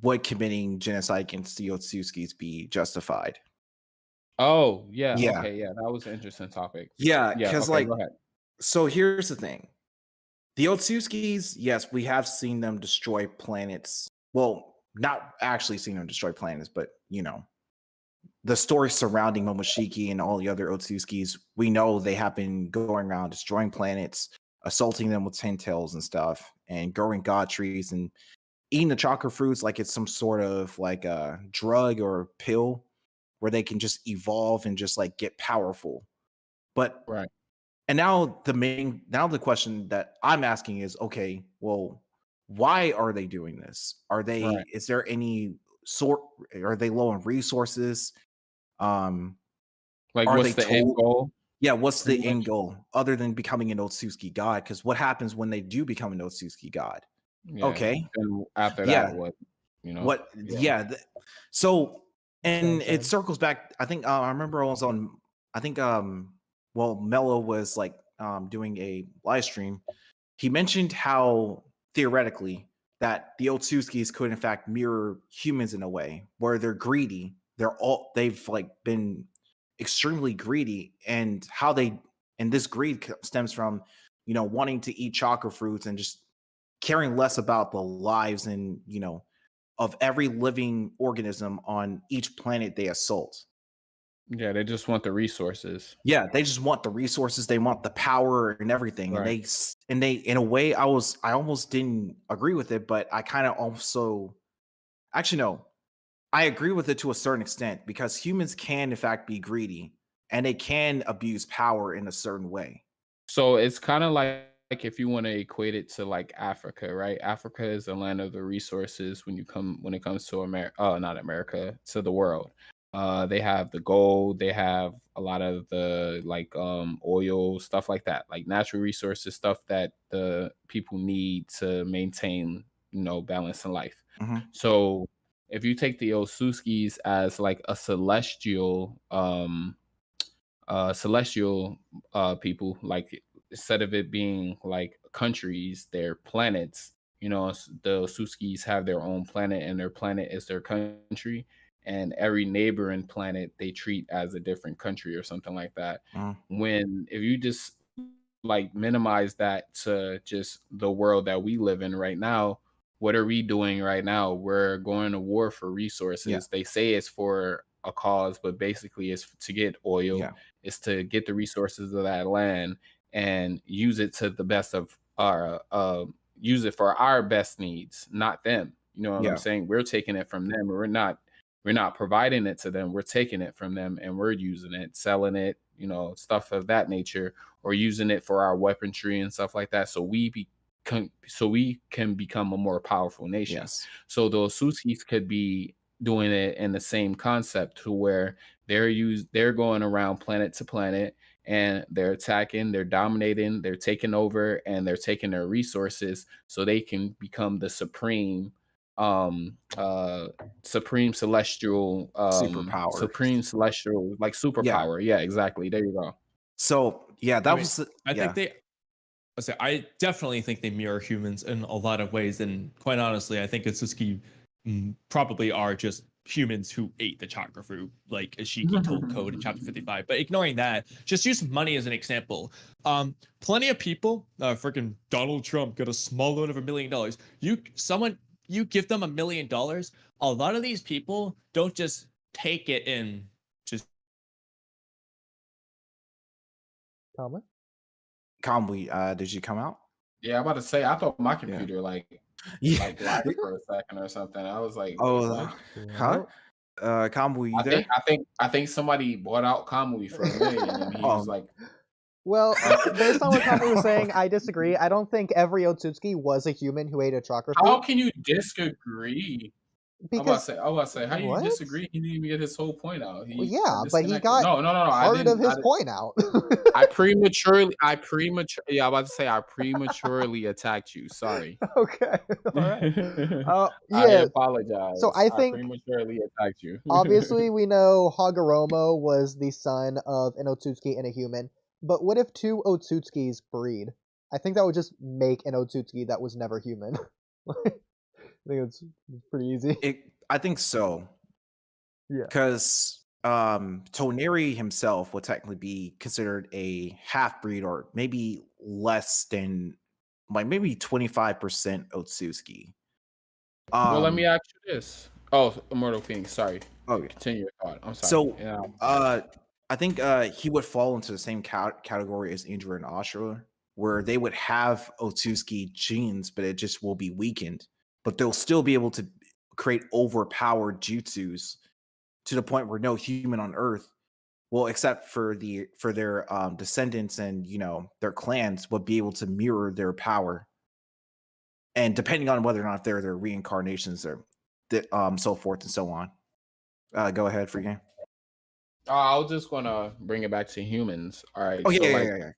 would committing genocide against the Otsutsukis be justified? Oh, yeah, Yeah. okay, yeah, that was an interesting topic. Yeah, Yeah, because okay, like, go ahead. so here's the thing. The Otsutskis, yes, we have seen them destroy planets. Well, not actually seen them destroy planets, but the story surrounding Momoshiki and all the other Otsutskis, we know they have been going around destroying planets, assaulting them with ten tails and stuff, and growing god trees and eating the chakra fruits like it's some sort of like a drug or a pill where they can just evolve and just like get powerful. But Right, and now the question that I'm asking is, okay, well, why are they doing this? right. Is there any sort, are they low on resources? Um, Like, are what's they the end told, goal, yeah, what's pretty the much? end goal other than becoming an Otsutsuki god? Because what happens when they do become an Otsutsuki god? Yeah, Okay, and after that, yeah, what, you know? what, Yeah, yeah. So, Same and it thing. circles back. I think I remember I was on. I think well, Mello was like doing a live stream. He mentioned how theoretically that the Otsutskis could in fact mirror humans in a way where they're greedy. They've like been extremely greedy, and how they and this greed stems from wanting to eat chakra fruits and just caring less about the lives and of every living organism on each planet they assault. yeah, they just want the resources. Yeah, they just want the resources, they want the power and everything, and Right. they in a way, I almost didn't agree with it, but I kind of also actually no, I agree with it to a certain extent because humans can in fact be greedy and they can abuse power in a certain way. So it's kind of like if you want to equate it to like Africa, right? Africa is the land of the resources when it comes to America, not America, to the world. They have the gold, they have a lot of the like oil, stuff like that, like natural resources, stuff that the people need to maintain, balance in life. Mhm. So if you take the Otsutskis as like a celestial people, like instead of it being like countries, they're planets. The Otsutskis have their own planet, and their planet is their country, and every neighboring planet they treat as a different country or something like that. Mhm. When if you just like minimize that to just the world that we live in right now, what are we doing right now? We're going to war for Yeah. resources. They say it's for a cause, but basically it's to get oil, Yeah. is to get the resources of that land and use it to the best of our use it for our best needs, not them. You know what I'm Yeah. saying? We're taking it from them. We're not providing it to them. We're taking it from them and we're using it, selling it, stuff of that nature, or using it for our weaponry and stuff like that. So we can become a more powerful nation. Yes. So the Otsutskis could be doing it in the same concept to where they're going around planet to planet and they're attacking, they're dominating, they're taking over, and they're taking their resources so they can become the um uh Superpowers. supreme celestial like Yeah. superpower. Yeah, exactly. There you go. So, yeah, I that mean, was I think yeah. I definitely think they mirror humans in a lot of ways, and quite honestly, I think Otsutsuki probably are just humans who ate the chakra fruit, like Ishiki told Code in chapter 55. But ignoring that, just use money as an example. Plenty of people, freaking Donald Trump got a small loan of $1 million. You give them $1 million. A lot of these people don't just take it and just Kamui? Kamui, did you come out? Yeah, I'm about to say, I thought my Yeah. computer like Yeah. lagged for a second or something. I was like, wait, Oh, what? huh? Kamui, you there? I think somebody bought out Kamui for $1 million, and he was Oh, like, Well, based on what Kamui was saying, oh. I disagree. I don't think every Otsutsuki was a human who ate a chakra how fruit. can you disagree? Because I was about to say, how do you what? disagree? He didn't even get his whole point out. Well, He yeah, but he disconnected. got No. I part of didn't. his point out. I prematurely. Yeah, I'm about to say I prematurely attacked you. Sorry. Okay, all right. I Yeah. apologize. So I I think prematurely attacked you. obviously we know Hagoromo was the son of an Otsutsuki and a human, but what if two Otsutsukis breed? I think that would just make an Otsutsuki that was never human. think it's pretty easy. I think so. Yeah. Because Toneri himself would technically be considered a half breed, or maybe less than, like, maybe 25% Otsutsuki. Well, let me ask you this. Oh, Immortal Phoenix. Sorry. Okay. Continue your thought. I'm sorry. So, Yeah. I think he would fall into the same category as Indra and Ashura, where they would have Otsutsuki genes, but it just will be weakened. But they'll still be able to create overpowered jutsus to the point where no human on Earth, well, except for their descendants and their clans, would be able to mirror their power. And depending on whether or not they're their reincarnations, or so forth and so on. Go ahead, free game. I was just gonna bring it back to humans. All right. Oh so yeah.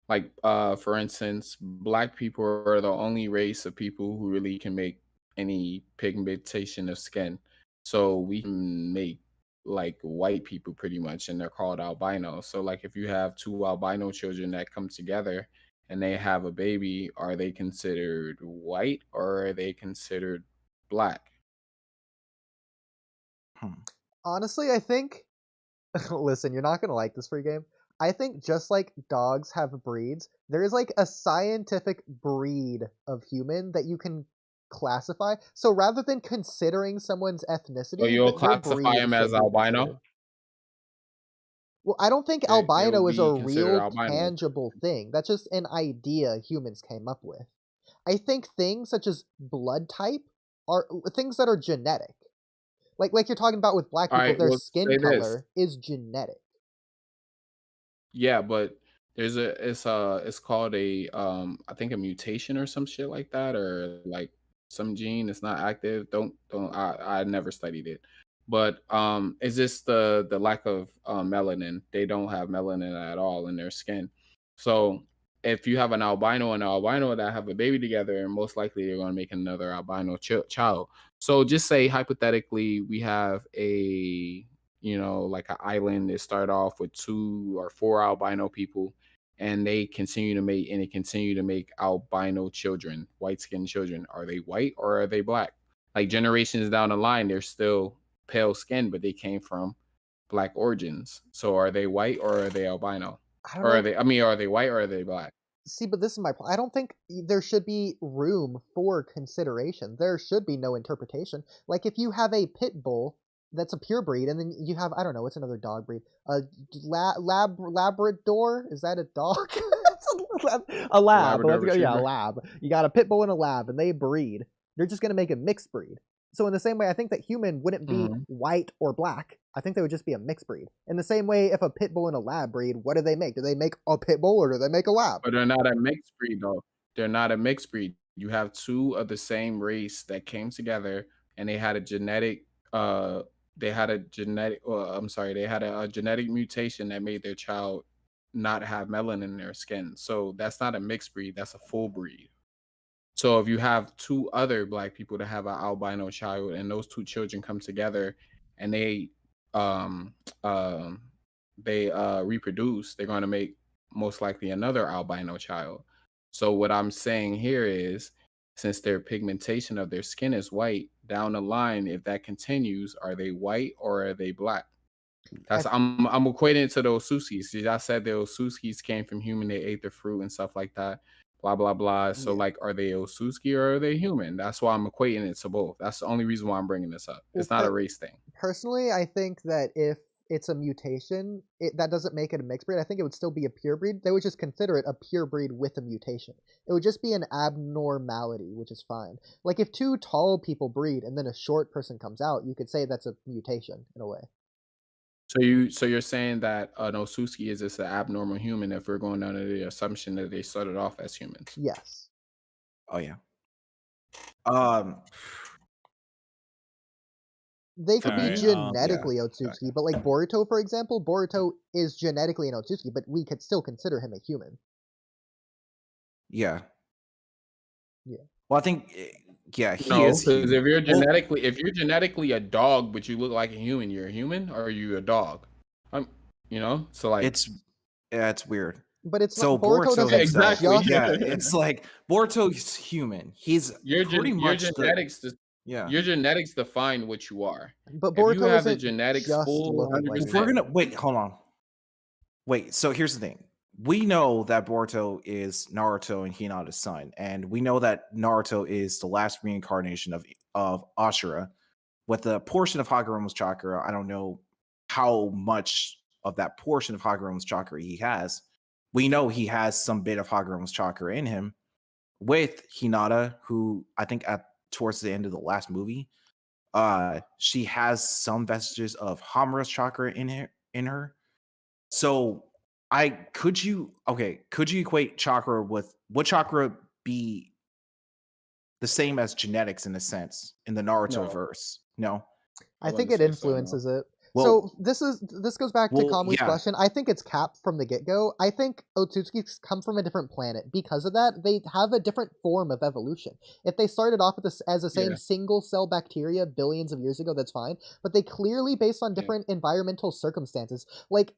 Like, for instance, Black people are the only race of people who really can make any pigmentation of skin. So we can make like white people pretty much, and they're called albino. So like, if you have two albino children that come together and they have a baby, are they considered white or are they considered Black? Honestly, I think. Listen, you're not gonna like this free game. I think just like dogs have breeds, there is like a scientific breed of human that you can classify. So rather than considering someone's ethnicity, So you'll their classify breed them should as be albino? considered. Well, I don't think They will albino is a be considered real albino. tangible thing. That's just an idea humans came up with. I think things such as blood type are things that are genetic. Like you're talking about with Black All people, right, their well, skin say this. color is genetic. Yeah, but it's called a I think a mutation or some shit like that, or like some gene is not active. Don't I never studied it. But is this the lack of melanin? They don't have melanin at all in their skin. So if you have an albino and an albino that have a baby together, and most likely they're going to make another albino child. So just say hypothetically we have a like an island that start off with 2 or 4 albino people, and they continue to make albino children, white skinned children. Are they white or are they Black? Like generations down the line, they're still pale skinned, but they came from Black origins. So are they white or are they albino? I don't Or know. are they? I mean, are they white or are they Black? See, but this is my point. I don't think there should be room for consideration. There should be no interpretation. Like if you have a pit bull that's a pure breed, and then you have, I don't know, what's another dog breed? A Labrador? Is that a dog? A lab. Labrador Let's go. Yeah, a retriever. lab. You got a pit bull and a lab, and they breed. They're just gonna make a mixed breed. So in the same way, I think that human wouldn't be white or Black. I think they would just be a mixed breed. In the same way, if a pit bull and a lab breed, what do they make? Do they make a pit bull or do they make a lab? But they're not a mixed breed though. They're not a mixed breed. You have 2 of the same race that came together, and they had a genetic they had a genetic mutation that made their child not have melanin in their skin. So that's not a mixed breed, that's a full breed. So if you have 2 other Black people that have an albino child, and those 2 children come together and they reproduce, they're going to make most likely another albino child. So what I'm saying here is, since their pigmentation of their skin is white, down the line, if that continues, are they white or are they Black? I'm equating it to the Otsutsuki. I said the Otsutsuki came from human, they ate the fruit and stuff like that. Blah blah blah. So like, are they Otsutsuki or are they human? That's why I'm equating it to both. That's the only reason why I'm bringing this up. It's not a race thing. Personally, I think that if it's a mutation, that doesn't make it a mixed breed. I think it would still be a pure breed. They would just consider it a pure breed with a mutation. It would just be an abnormality, which is fine. Like if 2 tall people breed and then a short person comes out, you could say that's a mutation in a way. So you're saying that an Otsutsuki is just an abnormal human if we're going under the assumption that they started off as humans? Yes. Oh yeah. They could be Alright, genetically Otsutsuki, but like Boruto, for example, Boruto is genetically an Otsutsuki, but we could still consider him a human. Yeah. Yeah. Well, I think he No, is. because if you're genetically a dog, but you look like a human, you're a human, or are you a dog? So like It's weird. But it's So not Boruto Boruto doesn't himself, just yeah, it's like Boruto's human. He's Your pretty your much genetics yeah. your genetics define what you are. but If you Boruto have the isn't genetics just full looking like If we're 100%, gonna wait, hold on. Wait, so here's the thing. We know that Boruto is Naruto and Hinata's son, and we know that Naruto is the last reincarnation of Ashura. With a portion of Hagoromo's chakra, I don't know how much of that portion of Hagoromo's chakra he has. We know he has some bit of Hagoromo's chakra in him. With Hinata, who I think towards the end of the last movie, she has some vestiges of Hamura's chakra in her. So could you equate chakra with would chakra be the same as genetics in a sense in the Naruto No. verse? No. I I think wouldn't it say so, no. influences it. Well, So this goes back to well, Kamui's yeah. question. I think it's capped from the get-go. I think Otsutsuki come from a different planet. Because of that, they have a different form of evolution. If they started off with this as the same Yeah. single cell bacteria billions of years ago, that's fine. But they clearly, based on Yeah. different environmental circumstances, like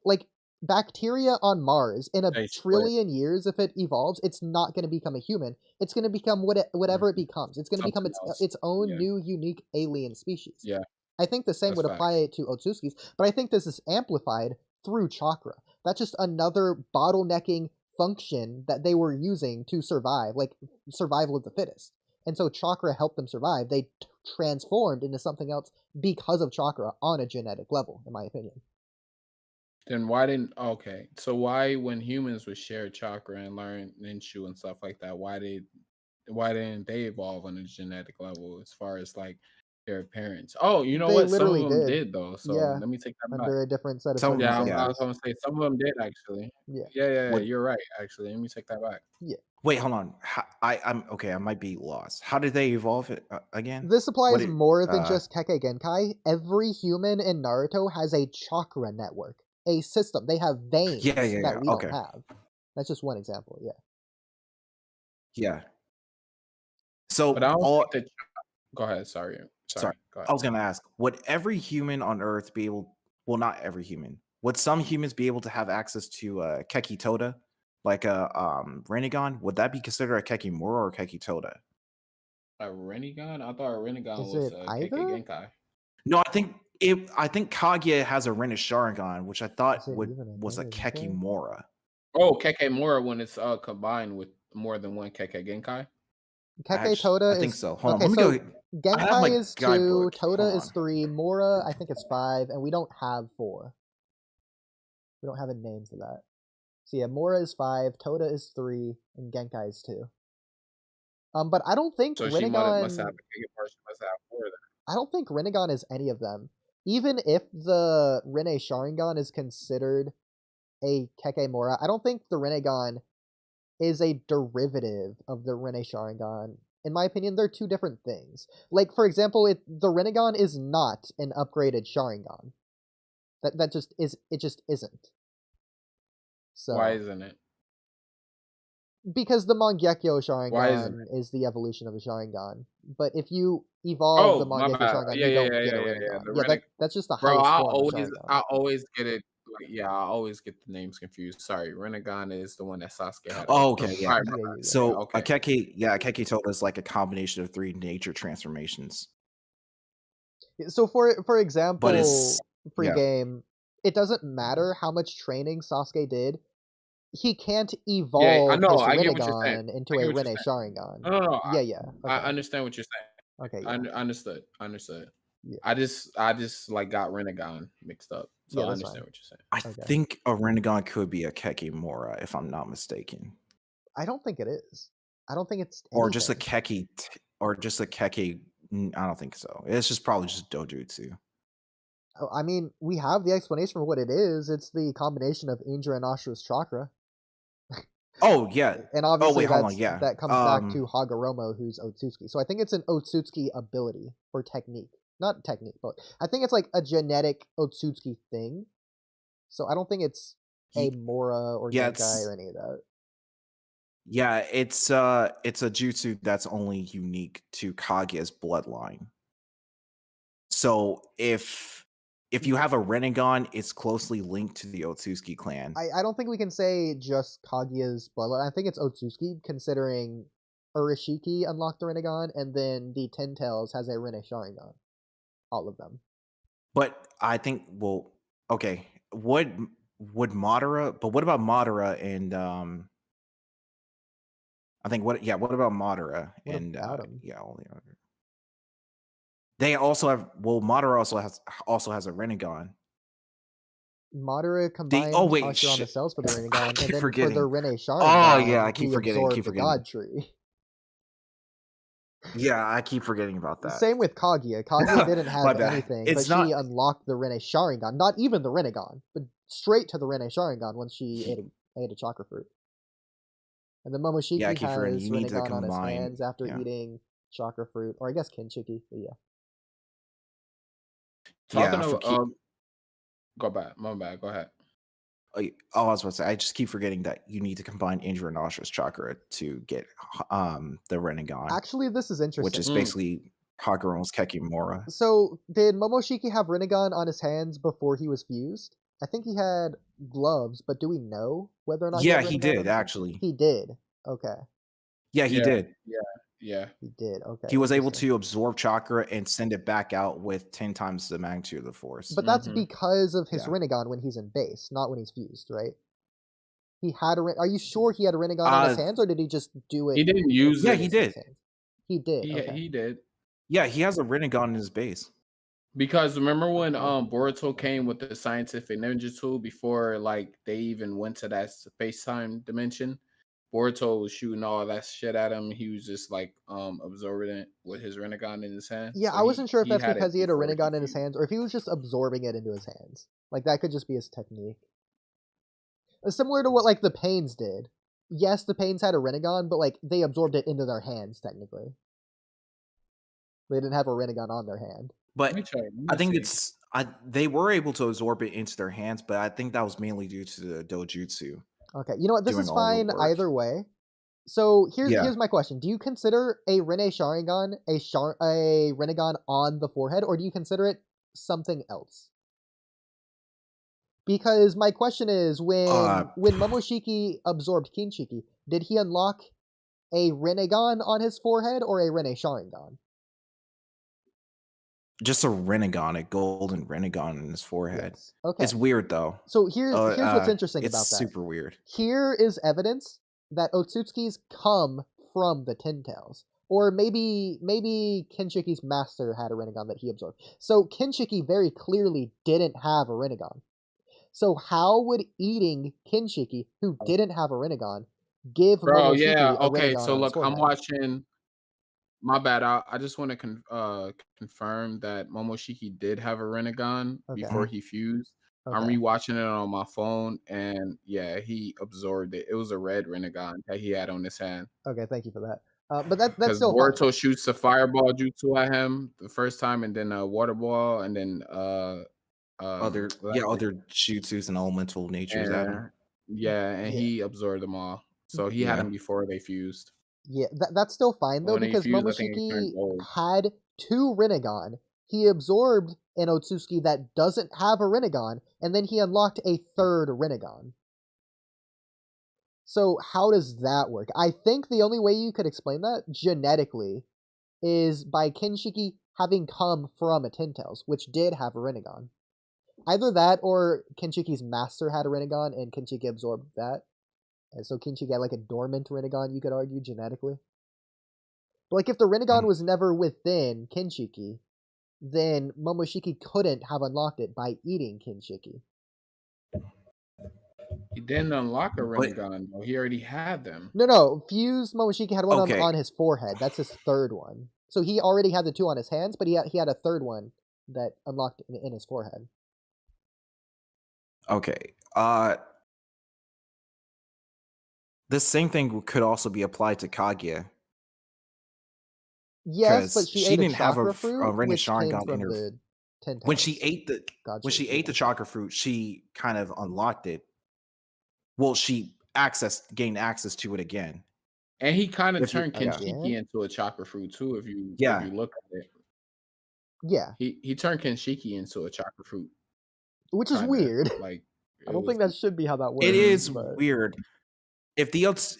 bacteria on Mars, in a They split. trillion years, if it evolves, it's not going to become a human. It's going to become whatever it becomes. It's going to become Something else. its own Yeah. new unique alien species. Yeah. I think the same That's would apply to Otsutsuki's, but I think this is amplified through chakra. That's just another bottlenecking function that they were using to survive, like survival of the fittest. And so chakra helped them survive. They transformed into something else because of chakra on a genetic level, in my opinion. Then why didn't so why when humans would share chakra and learn ninshu and stuff like that, why didn't they evolve on a genetic level as far as like their parents? Oh, you know They what? Some of literally them did. did though. So Yeah, let me take that back. under a different set of Some of 'em, Yeah, I circumstances. was gonna say some of them did actually. Yeah. Yeah, Would- you're right. Actually, let me take that back. Wait, hold on. I'm okay. I might be lost. How did they evolve it again? This applies What more than just Kekkei Genkai. Every human in Naruto has a chakra network, a system. They have veins that we okay. don't have. That's just one example. Yeah. Yeah. So But I don't all think that. Go ahead. Sorry. Sorry. Go I ahead. was gonna ask, would every human on Earth be able? Well, not every human. Would some humans be able to have access to Keki Toda, like a Rinnegan? Would that be considered a Keki Mura or Keki Toda? A Rinnegan? I thought a Rinnegan Is was it a either? Kekkei Genkai. No, I think Kaguya has a Rinne Sharingan, which I thought Is it even a was a Kekkei Keki Genkai? Mura. Oh, Kekkei Mura when it's combined with more than one Kekkei Genkai. Kekkei Toda I think is so. Hold on, okay. let me So go. I have my Genkai is 2, guidebook. Toda Hold is on. 3, Mura I think it's 5, and we don't have 4. We don't have a name for that. So yeah, Mura is 5, Toda is 3, and Genkai is 2. But I don't think So she must have a Rinnegan. Kekkei Mura. She must have more than. I don't think Rinnegan is any of them. Even if the Rinne Sharingan is considered a Kekemora, I don't think the Rinnegan is a derivative of the Rinne Sharingan. In my opinion, they're two different things. Like, for example, the Rinnegan is not an upgraded Sharingan. That just is. It just isn't. So Why isn't it? because the Mangekyo Why isn't Sharingan is the evolution of a Sharingan. But if you evolve the Oh, my Mangekyo bad. Sharingan, Yeah, you yeah, don't yeah, get a yeah, yeah, Rinnegan. yeah. The Yeah, Rinnegan. that's just the Bro, highest I form of Sharingan. always get it. I always get the names confused. Sorry, Rinnegan is the one that Sasuke had. Oh, okay, yeah. Alright, Yeah. So okay. a Keki Toda is like a combination of 3 nature transformations. So for example, But it's free yeah. game, it doesn't matter how much training Sasuke did. He can't Yeah, I evolve know. his I get what you're saying. Rinnegan into I a get what you're Rinne saying. Sharingan. No. Yeah. I Okay. understand what you're saying. Okay. I Yeah. understood. Yeah. I just like got Rinnegan mixed up. So Yeah, I that's understand fine. what you're saying. I Okay. think a Rinnegan could be a Keki Mora, if I'm not mistaken. I don't think it is. I don't think it's Or just a anything. Keki. I don't think so. It's just probably just Dojutsu. I mean, we have the explanation for what it is. It's the combination of Indra and Ashura's chakra. Oh yeah. And Oh obviously wait, hold on. Yeah. that comes back to Hagoromo, who's Otsutsuki. So I think it's an Otsutsuki ability or technique. Not technique, but I think it's like a genetic Otsutsuki thing. So I don't think it's a Mora or Yeah, Genkai or any of that. Yeah, it's a jutsu that's only unique to Kaguya's bloodline. So if if you have a Rinnegan, it's closely linked to the Otsutsuki clan. I don't think we can say just Kaguya's bloodline. I think it's Otsutsuki, considering Urashiki unlocked the Rinnegan, and then the Ten Tails has a Rinne Sharingan. All of them. But I think, well, okay, would Madara? But what about Madara and I think what about Madara What and about him? all the other. They also have, well, Madara also has a Rinnegan. Madara combined wait, Hashirama shit. cells for the I Rinnegan, and keep then forgetting. for the Rinne Oh Sharingan, yeah, I keep he forgetting. absorbed the God Tree. Yeah, I keep forgetting about that. Same with Kaguya. Kaguya didn't My have bad. anything, It's but she not- unlocked the Rinne Sharingan. Not even the Rinnegan, but straight to the Rinne Sharingan once she ate a chakra fruit. And then Momoshiki Yeah, I keep forgetting. has You need to Rinnegan on his combine- hands after yeah. eating chakra fruit, or I guess Kinshiki. But yeah. Talking for of, go back. My bad. Go ahead. I was about to say, I just keep forgetting that you need to combine Indra and Asha's chakra to get the Rinnegan, Actually, this is interesting. which is basically Kagura's Kekimura. So, did Momoshiki have Rinnegan on his hands before he was fused? I think he had gloves, but do we know whether or not Yeah, he he had Rinnegan on did his hands? actually. He did. Okay. Yeah, he Yeah. did. Yeah. He did. Okay. He was able interesting. to absorb chakra and send it back out with 10 times the magnitude of the force. But that's Mhm. because of his Yeah. Rinnegan when he's in base, not when he's fused, right? He had a. Are you sure he had a Rinnegan on his hands, or did he just do it? He didn't use Yeah, it. he in his did. hands? He did. He, Okay. he did. Yeah, he has a Rinnegan in his base. Because remember when Boruto came with the scientific ninja tool before like they even went to that space-time dimension? Boruto was shooting all that shit at him. He was just like absorbing it with his Rinnegan in his hand. Yeah, So I wasn't sure if that's had it because he had a before Rinnegan in his fused. hands, or if he was just absorbing it into his hands. Like that could just be his technique. Similar to what like the Pains did. Yes, the Pains had a Rinnegan, but like they absorbed it into their hands technically. They didn't have a Rinnegan on their hand. But Let me check. Let me I think see. they were able to absorb it into their hands, but I think that was mainly due to the Dojutsu. Okay, you know what? This Doing is all the fine work. either way. So Yeah. here's my question: do you consider a Rinne Sharingan a Rinnegan on the forehead, or do you consider it something else? Because my question is, when Momoshiki absorbed Kinshiki, did he unlock a Rinnegan on his forehead or a Rinne Sharingan? Just a Rinnegan, a golden Rinnegan in his forehead. Yes. Okay. It's weird though. So here's what's interesting it's about that. super weird. Here is evidence that Otsutsukis come from the Ten Tails. Or maybe Kinshiki's master had a Rinnegan that he absorbed. So Kinshiki very clearly didn't have a Rinnegan. So how would eating Kinshiki, who didn't have a Rinnegan, give Bro, Momoshiki yeah, a okay. Rinnegan So on his look, I'm forehead? watching. My bad. I just want to confirm that Momoshiki did have a Rinnegan Okay. before he fused. I'm Okay. rewatching it on my phone, and yeah, he absorbed it. It was a red Rinnegan that he had on his hand. Okay, thank you for that. But that's Because still fine. Boruto shoots a fireball jutsu at him the first time, and then a water ball, and then Other jutsus and elemental natures at him. and Yeah. he absorbed them all. So he had Yeah. them before they fused. Yeah, that's still fine though, When they because fused, I think it turned Momoshiki gold. had 2 Rinnegan. He absorbed an Otsutsuki that doesn't have a Rinnegan, and then he unlocked a 3rd Rinnegan. So how does that work? I think the only way you could explain that genetically is by Kinshiki having come from a Ten Tails, which did have a Rinnegan. Either that or Kinshiki's master had a Rinnegan and Kinshiki absorbed that. And so Kinshiki had like a dormant Rinnegan, you could argue, genetically. But like if the Rinnegan was never within Kinshiki, then Momoshiki couldn't have unlocked it by eating Kinshiki. He didn't unlock a Rinnegan, though. He already had them. No. Fused Momoshiki had one Okay. on his forehead. That's his 3rd one. So he already had the 2 on his hands, but he had a 3rd one that unlocked in his forehead. Okay. The same thing could also be applied to Kaguya. Yes, but 'Cause she she ate a didn't have a chakra f- a fruit, Rinne which came Sharingan in from her- the Ten Tails. When she ate the God chakra fruit, she kind of unlocked it. Well, she gained access to it again. And he kind of If you- turned yeah. Kinshiki into a chakra fruit, too, if you Yeah. look at it. Yeah. He turned Kinshiki into a chakra fruit. which is kinda, weird. like I it don't was. think that should be how that works. It is but weird. If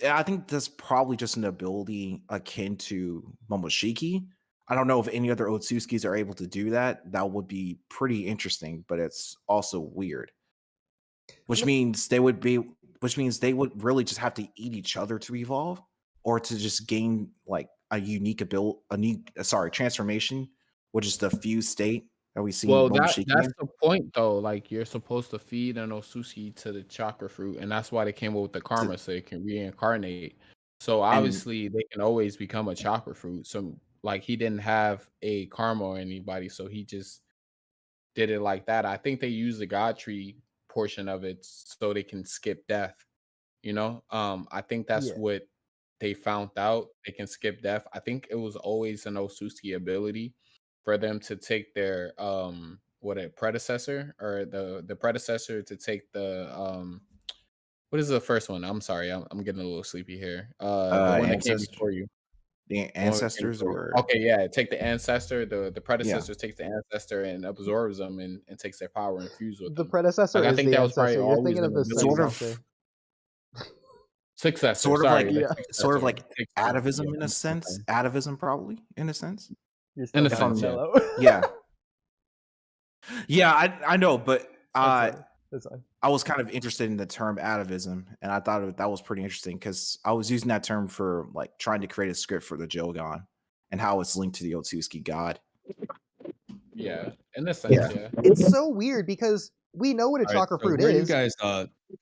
I think that's probably just an ability akin to Momoshiki. I don't know if any other Otsutsukis are able to do that. That would be pretty interesting, but it's also weird. Which means they would really just have to eat each other to evolve, or to just gain like a unique transformation, which is the fused state that we see Well, Momoshiki that's in. the point though. Like you're supposed to feed an Otsutsuki to the chakra fruit, and that's why they came up with the karma, so it can reincarnate. So And obviously they can always become a chakra fruit. So like he didn't have a karma or anybody, so he just did it like that. I think they use the god tree portion of it so they can skip death. I think that's yeah, what they found out. They can skip death. I think it was always an Otsutsuki ability for them to take their predecessor, or the predecessor to take the what is the first one? I'm sorry, I'm getting a little sleepy here. The one that came before you. the The one that came ancestors, before you. or Okay, yeah, take the ancestor. The yeah. predecessor takes the ancestor and absorbs them and takes their power and fuse with the them. predecessor Like I is think the that was probably ancestor. You're always thinking an of the ability. Sort of, successor. Successor. sort of Sorry, like, the Yeah, sort of successor. like Successor. atavism Yeah, in a sense. Atavism, probably in a sense. you're in still a If kind sense, of I'm, yeah. mellow. yeah, yeah, I know, but That's fine. That's fine. I was kind of interested in the term atavism, and I thought that was pretty interesting because I was using that term for like trying to create a script for the Jogan and how it's linked to the Otsutsuki god. Yeah, in a sense, yeah. It's so weird because we know what a All right, chakra so fruit where are you is. guys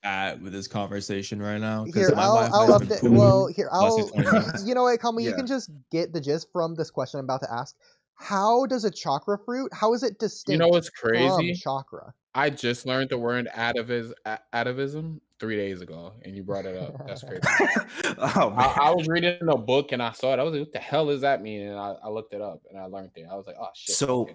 at with this conversation right now? Here, Because my I'll Wi-Fi's been update. pooping Well, the here, last like 20 minutes. You know what, Kamui, you Yeah. can just get the gist from this question I'm about to ask. How does a chakra fruit? How is it You distinct know what's from crazy? chakra? I just learned the word atavism 3 days ago, and you brought it up. That's crazy. Oh man. I was reading a book and I saw it. I was like, "What the hell does that mean?" And I looked it up and I learned it. I was like, "Oh shit!" So, Okay,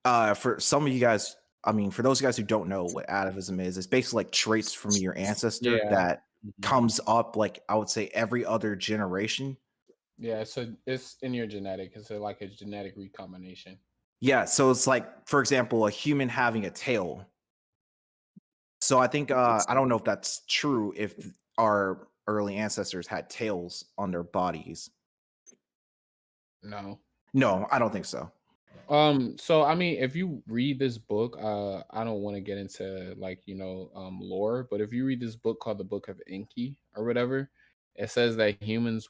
that- for some of you guys, I mean, for those guys who don't know what atavism is, it's basically like traits from your ancestor Yeah. that Mhm. comes up, like I would say, every other generation. Yeah, so it's in your genetic. It's like a genetic recombination. Yeah, so it's like, for example, a human having a tail. So I think I don't know if that's true if our early ancestors had tails on their bodies. No. No, I don't think so. So I mean, if you read this book, I don't want to get into like lore, but if you read this book called the Book of Enki or whatever, it says that humans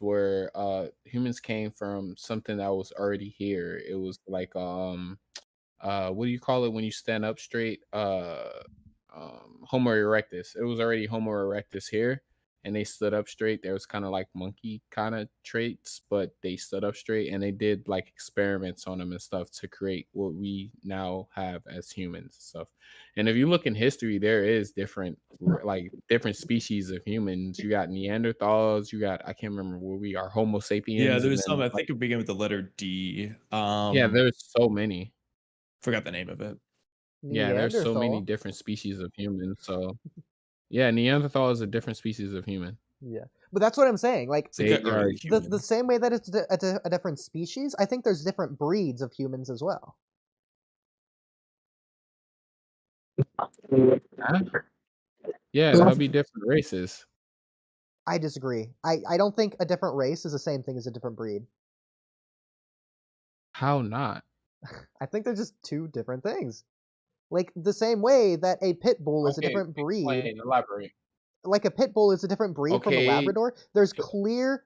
came from something that was already here. It was like what do you call it when you stand up straight? Homo erectus. It was already Homo erectus here, and they stood up straight. There was kind of like monkey kind of traits, but they stood up straight, and they did like experiments on them and stuff to create what we now have as humans and stuff. And if you look in history, there is different species of humans. You got Neanderthals. You got, I can't remember where we are, Homo sapiens. Yeah, and there's then, some. I think it began with the letter D. yeah, there's so many. Forgot the name of it. Yeah, there's so many Neanderthal. different species of humans. So yeah, Neanderthal is a different species of human. Yeah, but that's what I'm saying. Like It's like an They are early human. the same way that it's a different species, I think there's different breeds of humans as well. Huh? Yeah, that'll be different races. I disagree. I don't think a different race is the same thing as a different breed. How not? I think they're just two different things. Like the same way that a pit bull is a Okay, different breed. explain, elaborate. Like a pit bull is a different breed from a Okay, Labrador. There's so physical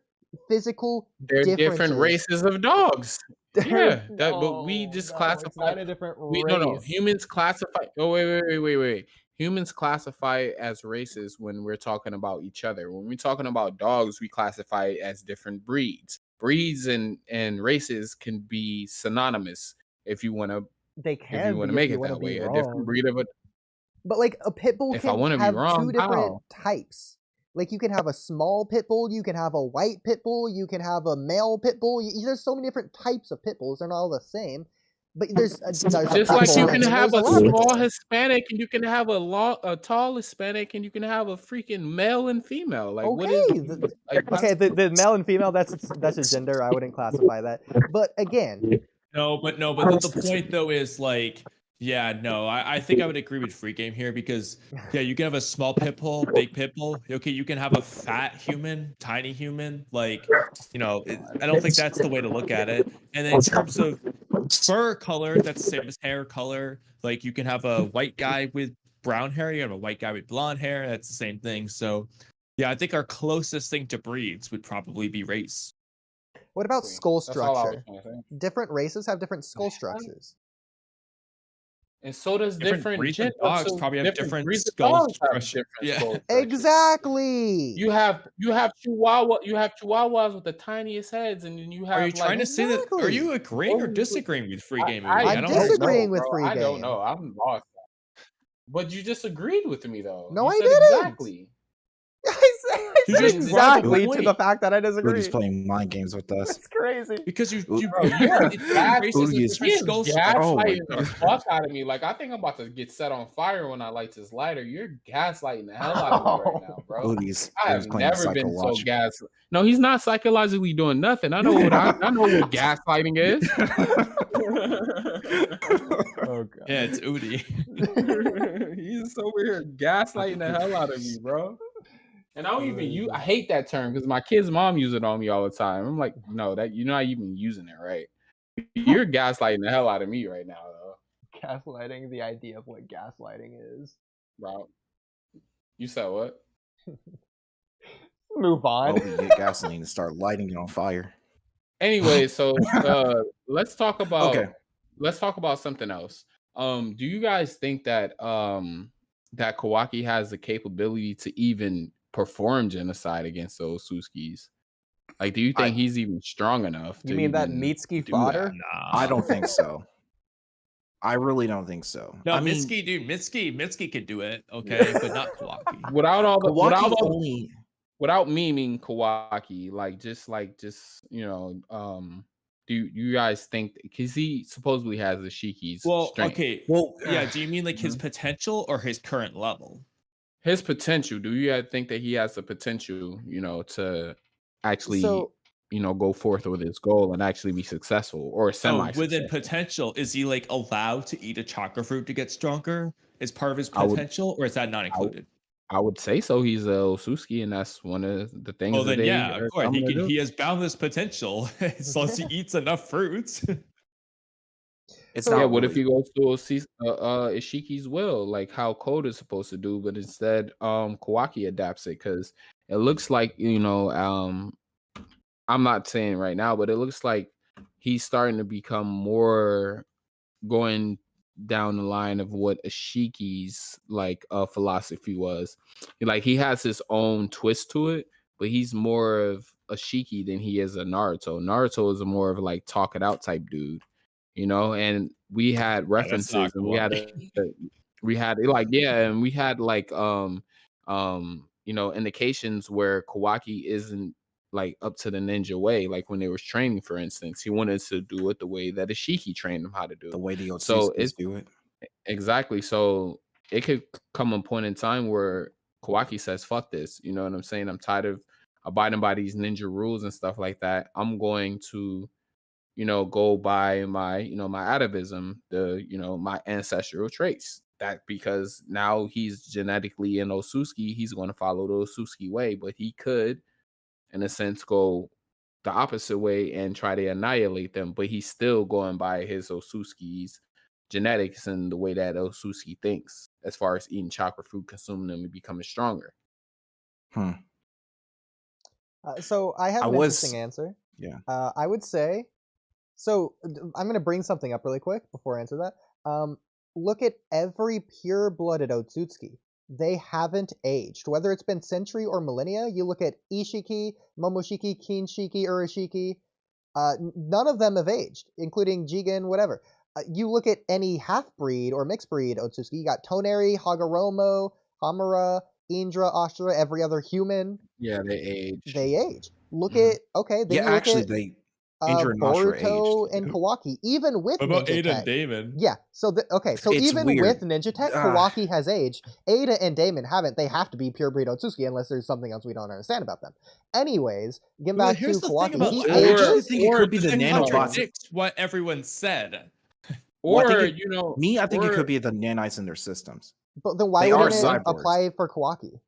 physical they're different differences. races of dogs. There's Yeah, but we no, just it's classify. not a different No. race. Humans classify. Oh wait. Humans classify as races when we're talking about each other. When we're talking about dogs, we classify it as different breeds. Breeds and races can be synonymous if you want to They can be if make you it want to that be way. A different wrong. breed of a. But like a pit bull If I can want to be have wrong, two different how? types. Like you can have a small pit bull, you can have a white pit bull, you can have a male pit bull. There's so many different types of pit bulls. They're not all the same. But there's a Just pit like bull you and can then have there's a a small Labrador. Hispanic and you can have a tall Hispanic and you can have a freaking male and female. Like what is Okay, like okay, the male and female, that's a gender. I wouldn't classify that. But again, No, but the point though is like Yeah, no, I think I would agree with free game here because yeah, you can have a small pit bull, big pit bull. Okay, you can have a fat human, tiny human. Like, I don't think that's the way to look at it. And then in terms of fur color, that's the same as hair color. Like you can have a white guy with brown hair, you have a white guy with blonde hair. That's the same thing. So yeah, I think our closest thing to breeds would probably be race. What about skull That's all I was structure? gonna say. Different races have different skull structures. And so does different breeds of gen- dogs so probably have different breeds of skull dogs have structure. different Yeah. skull structures. Exactly. You have chihuahuas with the tiniest heads, and then you have Are you trying to say that? Are Exactly. you agreeing or disagreeing with free game? I Oodie? I'm don't disagreeing understand. with bro. free I don't game. know. I'm lost. But you disagreed with me though. No, you I said didn't. exactly. I You said just exactly brought to up the fact that I disagree. Udi's playing mind games with us. That's crazy. Because you Bro, you are Oodie is- gaslighting Oh my the fuck out of me. Like I think I'm about to get set on fire when I light this lighter. You're gaslighting the hell out of me right now, bro. Udi's I have playing never been so psychological. gaslit. No, he's not psychologically doing nothing. I know what gaslighting is. Oh god. Yeah, it's Oodie. He's over here gaslighting the hell out of me, bro. And I don't even I hate that term because my kid's mom uses it on me all the time. I'm like, no, that you're not even using it right. You're gaslighting the hell out of me right now, though. Gaslighting, the idea of what gaslighting is. Bro. You said what? Move on. Oh, we get gasoline and start lighting it on fire. Anyway, so let's talk about Okay. something else. Do you guys think that that Kawaki has the capability to even perform genocide against those Otsutskis? Like, do you think he's even strong enough? You mean that Mitsuki fodder? Nah. I don't think so. I really don't think so. No, I mean, Mitsuki, dude, Mitsuki could do it, okay, but not Kawaki. Without all the Kawaki only. without memeing Kawaki, do you guys think because he supposedly has the Shiki's strength? Okay. Well, Yeah, do you mean like his potential or his current level? His potential. Do you guys think that he has the potential, to actually, go forth with his goal and actually be successful or semi-successful? Within potential, is he like allowed to eat a chakra fruit to get stronger? Is part of his potential, or is that not included? I would say so. He's a Otsutsuki, and that's one of the things. Well, then yeah, of course he has boundless potential as long as he eats enough fruits. It's So, not. what if he goes to Ishiki's will, like how Code is supposed to do, but instead Kawaki adapts it because it looks like I'm not saying right now, but it looks like he's starting to become more going down the line of what Ishiki's philosophy was. Like he has his own twist to it, but he's more of a Shiki than he is a Naruto. Naruto is a more of like talk it out type dude, and we had references and we had indications where Kawaki isn't like up to the ninja way. Like when they was training, for instance, he wanted to do it the way that Ishiki trained him how to do it. the way the So Otsutsuki do it? Exactly. So it could come a point in time where Kawaki says, fuck this. You know what I'm saying? I'm tired of abiding by these ninja rules and stuff like that. I'm going to, go by my, my atavism, my ancestral traits. That because now he's genetically an Otsutsuki, he's going to follow the Otsutsuki way, but he could, in a sense, go the opposite way and try to annihilate them, but he's still going by his Otsutsuki's genetics and the way that Otsutsuki thinks as far as eating chakra fruit, consuming them, and becoming stronger. So I have an interesting answer. Yeah. I would say, I'm going to bring something up really quick before I answer that. Look at every pure-blooded Otsutsuki. They haven't aged. Whether it's been century or millennia, you look at Ishiki, Momoshiki, Kinshiki, Urashiki, none of them have aged, including Jigen, whatever. You look at any half-breed or mixed-breed Otsutsuki, you got Toneri, Hagoromo, Hamura, Indra, Ashura, every other human. Yeah, they age. They age. Look at, then you look at they Indra and Ashura Boruto aged. and Kawaki, even with What about Ninja Ada Tech. and Damon? Yeah, so It's even weird. with Ninja Tech, Kawaki has aged. Ada and Damon haven't. They have to be purebred Otsutsuki unless there's something else we don't understand about them. Anyways, getting back to Here's the thing Kawaki, about he I actually ages. think it could be the It nanobots. contradicts what everyone said. Well, I think Or it, I think it could be the nanites in their systems. But then why They are wouldn't it cyborgs. apply for Kawaki?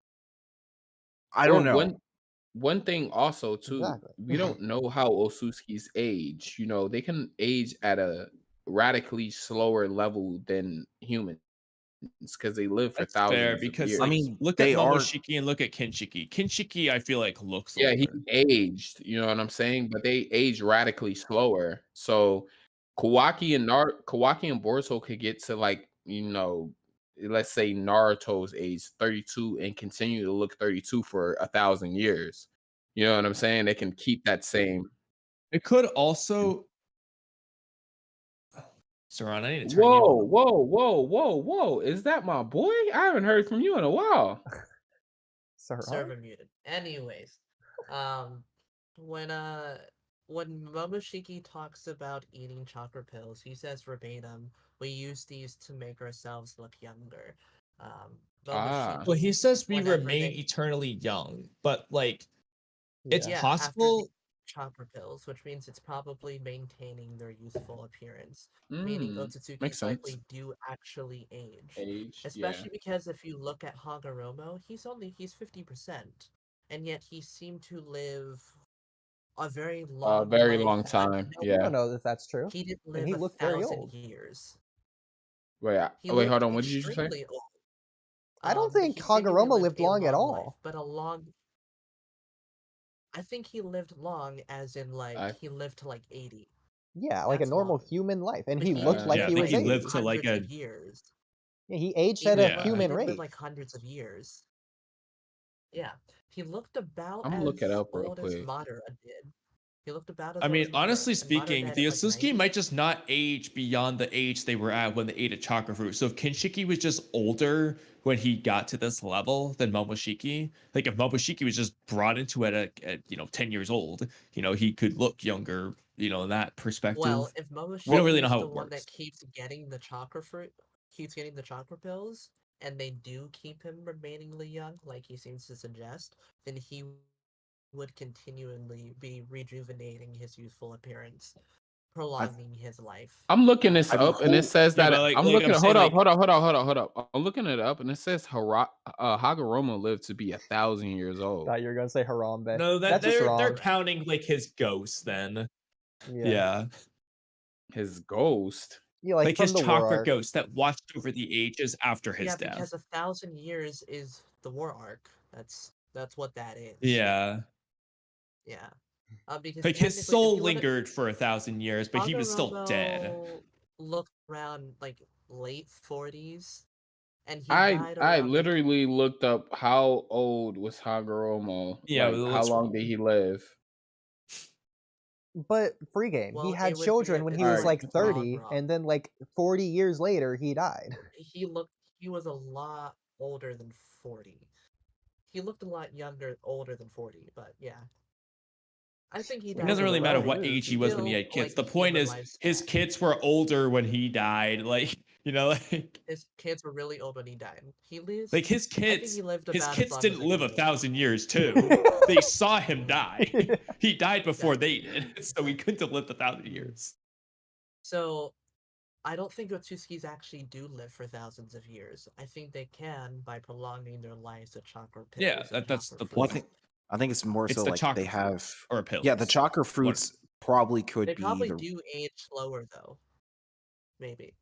I don't know. One thing also too, Exactly. we don't know how Otsutsuki's age. They can age at a radically slower level than humans because they live for That's fair thousands of because years. like look at they are. Momoshiki and look at Kinshiki. Kinshiki, I feel like looks Yeah, he older. aged. You know what I'm saying? But they age radically slower. So Kawaki and Boruto could get to like let's say Naruto's age 32 and continue to look 32 for 1,000 years. You know what I'm saying? They can keep that same. It could also. Saran, I need to turn you on. Whoa! Is that my boy? I haven't heard from you in a while. Server muted. Anyways, when Momoshiki talks about eating chakra pills, he says verbatim, "We use these to make ourselves look younger." Momoshiki, Well, he says we whenever remain they- eternally young, but like it's yeah, possible. after the chakra pills, which means it's probably maintaining their youthful appearance. Meaning Makes Otsutsuki likely sense. do actually age. Age, Especially because if you look at Hagoromo, he's 50%. And yet he seemed to live a very long very life. long time. I Yeah. don't know if that's true. He didn't And live he looked very 1,000 old. years. Wait, He wait, lived hold on. What did you just say? extremely old. I don't think He seemingly Hagoromo lived a long at life, all. but I think he lived long, as in he lived to like 80. Yeah, like a That's normal long. human life, and But he looked like yeah, I he think was he 80. lived to like hundreds a. of years. Yeah, he aged He at didn't a live- human he didn't rate. live like hundreds of years. Yeah, he looked about I'm gonna as look it up real old as quick. Madara did. He looked about as I old mean, as Madara, honestly and Madara speaking, died the at, like, Otsutsuki 90. might just not age beyond the age they were at when they ate a chakra fruit. So if Kinshiki was just older when he got to this level than Momoshiki, like if Momoshiki was just brought into it at 10 years old, he could look younger, in that perspective. Well, if Momoshiki we don't really know is how the it one works. that keeps getting the chakra fruit, keeps getting the chakra pills, and they do keep him remainingly young, like he seems to suggest, then he would continually be rejuvenating his youthful appearance, prolonging his life. I'm looking this I mean, up, and it says Yeah, that but, like- I'm like looking. I'm Hold saying, up, hold up. I'm looking it up, and it says Hagoromo lived to be 1,000 years old. Thought you were gonna say Harambe. No, That's just they're wrong. counting like his ghost then. Yeah. Yeah. His ghost. Yeah, Like from his the war chakra arc. ghost that watched over the ages after his Yeah, death. because 1,000 years is the war arc. That's what that is. Yeah. Yeah. Because Like his technically, if soul you wanna- lingered for 1,000 years, but he was still dead. Hagoromo looked around like late 40s, and he died I around. literally looked up how old was Hagoromo. Yeah, like, well, how let's- long did he live? But free game, Well, he it had would be children a when bit he was Alright, like that's 30, wrong. and then like 40 years later, he died. He was a lot older than 40. He looked a lot older than 40, but yeah. I think he It died. doesn't really matter what Well, age he was when he had still, kids. like, The point human is, his lifespan. kids were older when he died. Like, like, His kids were really old when he died. He lived. like his I think kids. he lived His about as kids long didn't as, like, live a 1,000 years too. Yeah. They saw him die. He died before Exactly. they did, so he couldn't have lived 1,000 years. So, I don't think Otsutskis actually do live for thousands of years. I think they can by prolonging their lives with chakra pills. Yeah, and that's chakra the Well, point. I think it's more It's so the like chakra they fruit have. or pills. Yeah, the chakra fruits probably could They be probably the. do age slower though. Maybe.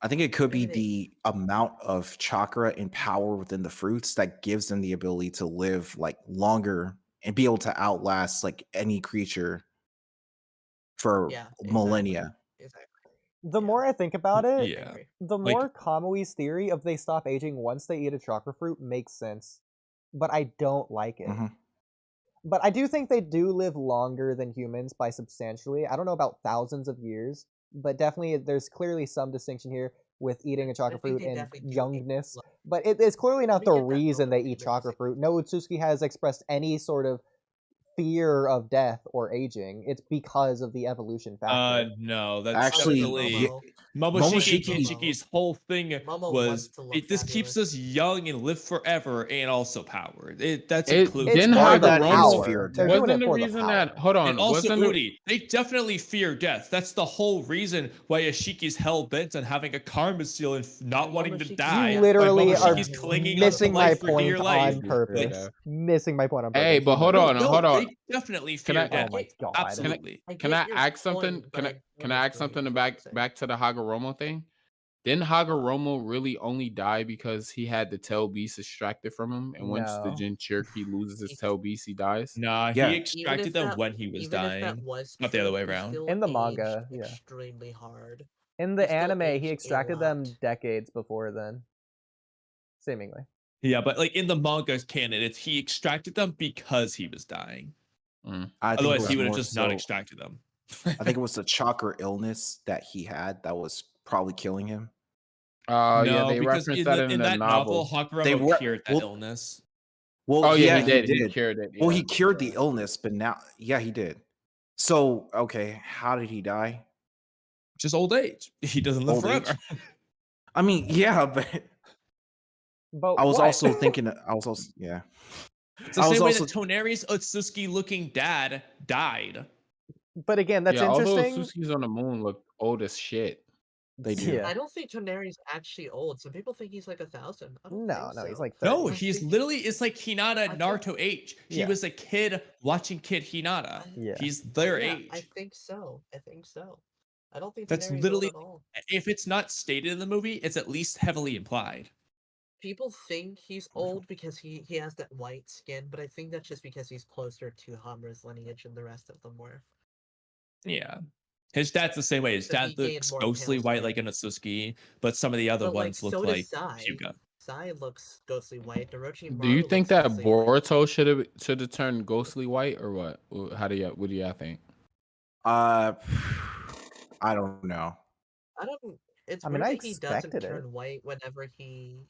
I think it could be Maybe the amount of chakra and power within the fruits that gives them the ability to live like longer and be able to outlast like any creature for Yeah. millennia. Exactly. The Yeah. more I think about it, I Yeah. agree. the Like- more Kamui's theory of they stop aging once they eat a chakra fruit makes sense. But I don't like it. Mhm. But I do think they do live longer than humans by substantially. I don't know about thousands of years, but definitely there's clearly some distinction here with eating a chakra think fruit they and definitely do age youngness. slow. But it's clearly not me the get that reason they over eat to chakra Mississippi. fruit. No Otsutsuki has expressed any sort of fear of death or aging. It's because of the evolution factor. No, that's Actually, definitely Momo. Momoshiki and Momoshiki- Shiki's whole thing Momo was wants to look this keeps fabulous. us young and live forever and also powered. That's It included. didn't part of have that a is power. fear of They're death. doing Wasn't it the for reason the that power. hold on? And also wasn't the, Oodie, they definitely fear death. That's the whole reason why Ashiki's hell bent on having a karma seal and not wanting to Momoshiki- die. You Why literally are Momoshiki's clinging onto missing my life for dear point life. on purpose. Missing my point on purpose. Hey, but You hold know. on, hold on. They definitely Can fear I- death. Oh my god. Absolutely. Can I get your ask something? point, but Can I ask something back to the Hagoromo thing? Didn't Hagoromo really only die because he had the tail beast extracted from him, and once the No. Jinchuriki loses his tail beast, he dies? Nah, Yeah. he extracted them when he was Even if that dying. was Not the other true, way he around. still In the aged manga, yeah. extremely hard. In He the still anime, aged he a extracted them lot. decades before then. Seemingly. Yeah, but like in the manga canon, it's he extracted them because he was dying. I think it Otherwise, was he would have more just not so- extracted them. I think it was the chakra illness that he had that was probably killing him. Oh yeah, No, they because referenced in, that the, in in the that novel, novel. They Hagoromo were- cured that well- illness. Well, Oh yeah, he he did. cured it. Well, yeah. he cured the Yeah. illness, but now, yeah, he did. So, okay, how did he die? Just old age. He doesn't live Old forever. I mean, yeah, but But I was what? also thinking. I was also, yeah. It's the I was same way also- that Toneri's Otsutsuki looking dad died. But again, that's yeah, all those interesting. Suskis on the moon look old as shit. They do. Yeah. I don't think Toneri's actually old. Some people think he's like 1,000. I don't No, think no, so. he's like 30. No, I he's think- literally, it's like Hinata I Naruto age. He Yeah. was a kid watching Kid Hinata. Yeah. He's their Yeah, age. I think so. I don't think That's Toneri's literally- old at all. If it's not stated in the movie, it's at least heavily implied. People think he's old because he has that white skin, but I think that's just because he's closer to Hamura's lineage than the rest of them were. Yeah. His dad's the same way. His So he dad gained looks more ghostly pale white skin. like an Otsutsuki, but some of the other But like, ones look so like does Sai. Hyuga. Sai looks ghostly white. Do Orochimaru you think looks that ghostly white. Boruto should have turned ghostly white or what? What do y'all think? I don't know. I don't. It's I mean, weird I that he doesn't expected it. turn white whenever he.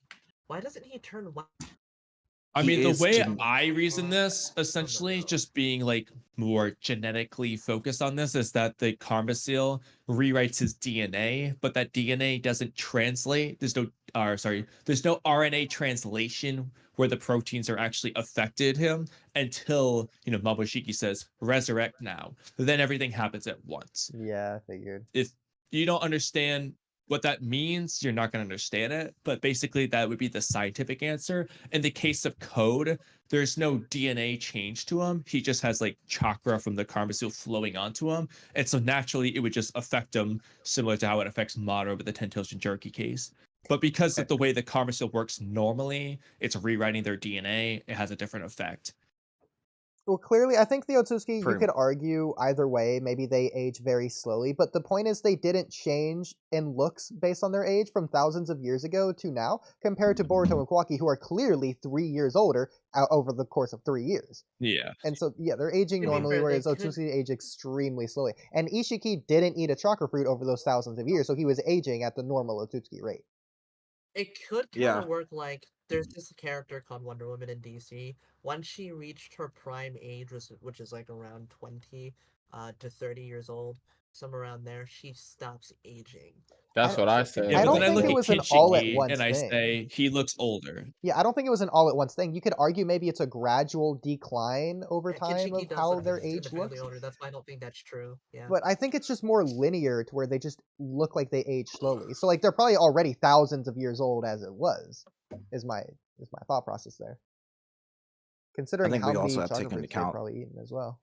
Why doesn't he turn white? I He mean, the is way gen- I reason this, essentially, no. just being like more genetically focused on this, is that the karma seal rewrites his DNA, but that DNA doesn't translate. There's no RNA translation where the proteins are actually affected him until Momoshiki says resurrect now. Then everything happens at once. Yeah, I figured. If you don't understand what that means, you're not going to understand it. But basically, that would be the scientific answer. In the case of Code, there's no DNA change to him. He just has like chakra from the karma seal flowing onto him. And so naturally, it would just affect him similar to how it affects Madara with the Tento's Jinchuriki case. But because of the way the karma seal works normally, it's rewriting their DNA. It has a different effect. Well, clearly, I think the Otsutsuki, you Pretty could argue either way. Maybe they age very slowly, but the point is they didn't change in looks based on their age from thousands of years ago to now, compared to Boruto and Kawaki, who are clearly 3 years older over the course of 3 years. Yeah. And so, yeah, they're aging To be normally, fair, they whereas could- Otsutsuki age extremely slowly. And Ishiki didn't eat a chakra fruit over those thousands of years, so he was aging at the normal Otsutsuki rate. It could kind Yeah. of work like there's this character called Wonder Woman in DC. Once she reached her prime age, which is like around 20 to 30 years old, somewhere around there, she stops aging. That's what I said. Yeah, I but don't then I think look it at was an Kid all-at-once Shiki and I thing. say he looks older. Yeah, I don't think it was an all-at-once thing. You could argue maybe it's a gradual decline over Yeah, time Kinshiki of does how look their age significantly looks. older. That's why I don't think that's true. Yeah. But I think it's just more linear to where they just look like they age slowly. So like they're probably already thousands of years old as it was. Is my thought process there. Considering think how we many also have to chakra take into fruits they've account- probably eaten as well,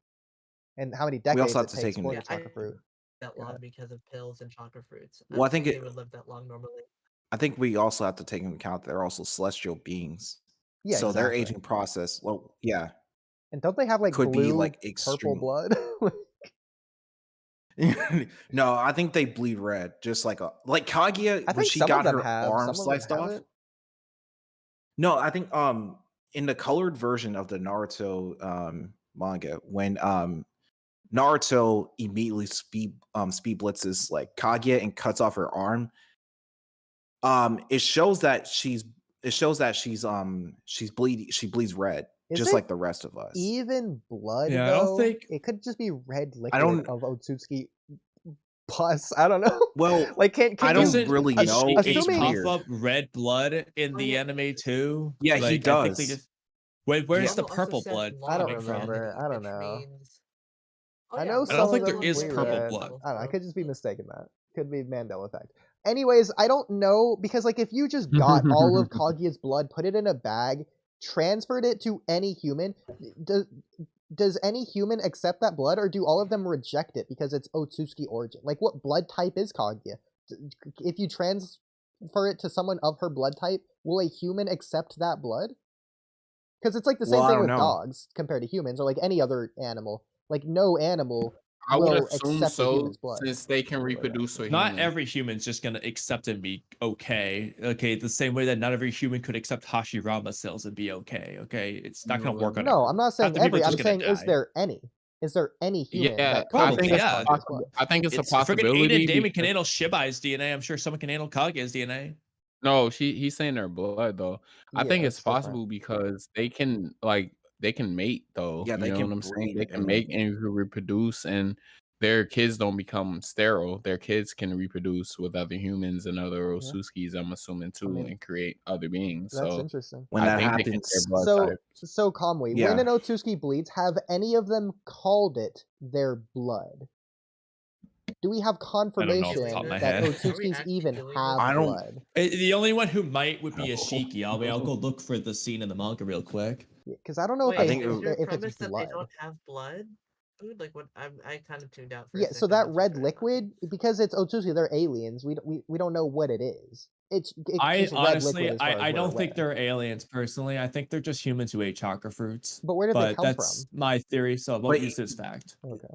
and how many We decades also have it to takes take for into- the chakra fruit. That Yeah. long because of pills and chakra fruits. Well, I think they it- would live that long normally. I think we also have to take into account they're also celestial beings. Yeah, so their exactly. aging process, well, yeah, And don't they have like could blue, be like purple extreme. blood? No, I think they bleed red, just like Kaguya I when think she some of got them her have. arm Some of them sliced off. haven't. No, I think in the colored version of the Naruto manga, when Naruto immediately speed blitzes like Kaguya and cuts off her arm, it shows that she's bleeding. She bleeds red. Is just it like the rest of us. even blood Yeah, I though? don't think. It could just be red liquid don't- of Otsutsuki pus. I don't know. Well, like can I don't Doesn't really know. Ishiki It's assuming- puff weird. up red blood in Oh, the yeah. anime too? Yeah, he I think does. they just. Where's Yeah. the Manga also purple said blood I don't coming from? remember. I don't which know. means- Oh, I yeah, know but I don't some think of there them is bleed purple red. blood. I don't know. I could just be mistaken that. Could be Mandela effect. Anyways, I don't know because like if you just got all of Kaguya's blood, put it in a bag, transferred it to any human, does any human accept that blood, or do all of them reject it because it's Otsutsuki origin? Like, what blood type is Kaguya? If you transfer it to someone of her blood type, will a human accept that blood? Because it's like the same Well, I thing don't with know. dogs compared to humans, or like any other animal. Like, no animal I would will assume accept a so, human's blood. since they can Really, reproduce with Not humans. every human's just gonna accept and be okay. Okay, the same way that not every human could accept Hashirama cells and be okay. Okay, it's not gonna work on. No, I'm not saying the people every. are I'm just gonna saying, is die. there any? Is there any human Yeah, that I could think Probably, it's yeah. a possible. I think it's a Freaking possibility. Aiden Damon can because- handle Shibai's DNA. I'm sure someone can handle Kaguya's DNA. No, he's saying their blood though. I think Yeah, it's different. possible because they can mate though. Yeah, you they know can what I'm saying? breed They can and- make and reproduce, and their kids don't become sterile. Their kids can reproduce with other humans and other Yeah. Otsutsukis, I'm assuming too, mean, and create other beings. That's So interesting. When I that think they can happens, share blood So, types. so Kamui, Yeah. when an Otsutsuki bleeds, have any of them called it their blood? Do we have don't know off the confirmation top of my that head. Are we Otsutskis actually even doing have this? I don't- blood? The only one who might would be a Shiki. I'll go look for the scene in the manga real quick. Because I don't know Wait, if, think they, it is would- your if it's premise that they blood. don't have blood? Food? Like what? I kind of tuned out for a Yeah, second. so that once you red started liquid, because it's Otsutsuki, they're aliens. We don't know what it is. It's I just red honestly, liquid as far as I we're don't think aware. they're aliens personally. I think they're just humans who ate chakra fruits. But where did they But come that's from? my theory, so I won't But- use this fact. Okay.